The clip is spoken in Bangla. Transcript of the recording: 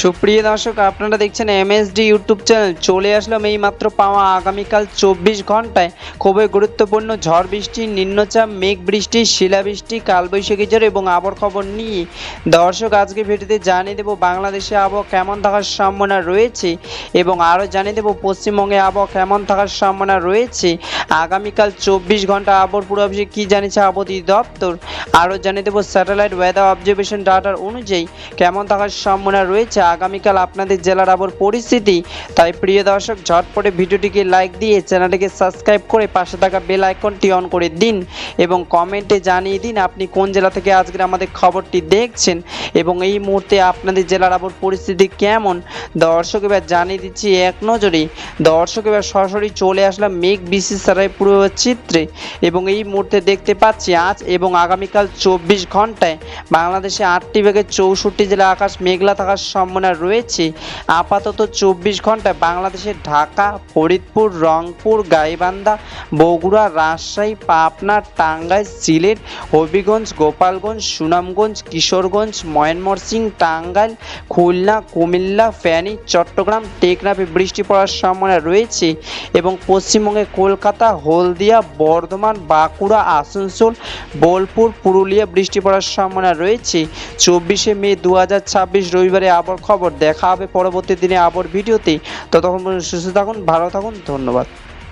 সুপ্রিয় দর্শক, আপনারা দেখছেন এমএসডি ইউটিউব চ্যানেল। চলে আসলাম এই মাত্র পাওয়া আগামীকাল 24 ঘন্টায় খুবই গুরুত্বপূর্ণ ঝড় বৃষ্টি, নিম্নচাপ, মেঘ বৃষ্টি, শিলাবৃষ্টি, কালবৈশাখী ঝড় এবং আবহাওয়ার খবর নিয়ে দর্শক আজকে ভিডিওতে জানিয়ে দেব বাংলাদেশে আবহাওয়া কেমন থাকার সম্ভাবনা রয়েছে এবং আরও জানিয়ে দেব পশ্চিমবঙ্গে আবহাওয়া কেমন থাকার সম্ভাবনা রয়েছে। আগামীকাল 24 ঘন্টা আবহাওয়ার পূর্বাভাসে কী জানিয়েছে আবহাওয়া দপ্তর, আরও জানিয়ে দেব স্যাটেলাইট ওয়েদার অবজারভেশন ডাটার অনুযায়ী কেমন থাকার সম্ভাবনা রয়েছে আগামীকাল আপনাদের জেলার আবহাওয়ার পরিস্থিতি। তাই প্রিয় দর্শক, ঝটপটে ভিডিওটিকে লাইক দিয়ে চ্যানেলটিকে সাবস্ক্রাইব করে পাশে থাকা বেল আইকনটি অন করে দিন এবং কমেন্টে জানিয়ে দিন আপনি কোন জেলা থেকে আজকের আমাদের খবরটি দেখছেন এবং এই মুহূর্তে আপনাদের জেলার আবহাওয়ার পরিস্থিতি কেমন। দর্শক, এবার জানিয়ে দিচ্ছি এক নজরে। দর্শক, এবার সরাসরি চলে আসলাম মেঘ বিশেষারের পুরো চিত্রে এবং এই মুহূর্তে দেখতে পাচ্ছি আজ এবং আগামীকাল 24 ঘন্টায় বাংলাদেশে 8টি বিভাগের 64 জেলা আকাশ মেঘলা থাকার সম্ভাবনা রয়েছে। আপাতত 24 ঘন্টায় বাংলাদেশের ঢাকা, ফরিদপুর, রংপুর, গাইবান্ধা, বগুড়া, রাজশাহী, পাবনা, টাঙ্গাইল, সিলেট, হবিগঞ্জ, গোপালগঞ্জ, সুনামগঞ্জ, কিশোরগঞ্জ, ময়মনসিংহ, টাঙ্গাইল, খুলনা, কুমিল্লা, ফেনী, চট্টগ্রাম, টেকনাফে বৃষ্টি পড়ার সম্ভাবনা রয়েছে এবং পশ্চিমবঙ্গে কলকাতা, হলদিয়া, বর্ধমান, বাঁকুড়া, আসানসোল, বোলপুর, পুরুলিয়া বৃষ্টি পড়ার সম্ভাবনা রয়েছে। 24শে মে 2026 রবিবারে আবহাওয়ার খবর। দেখা হবে পরবর্তী দিনে আবহাওয়ার ভিডিওতে। ততক্ষণ পর্যন্ত সুস্থ থাকুন, ভালো থাকুন, ধন্যবাদ।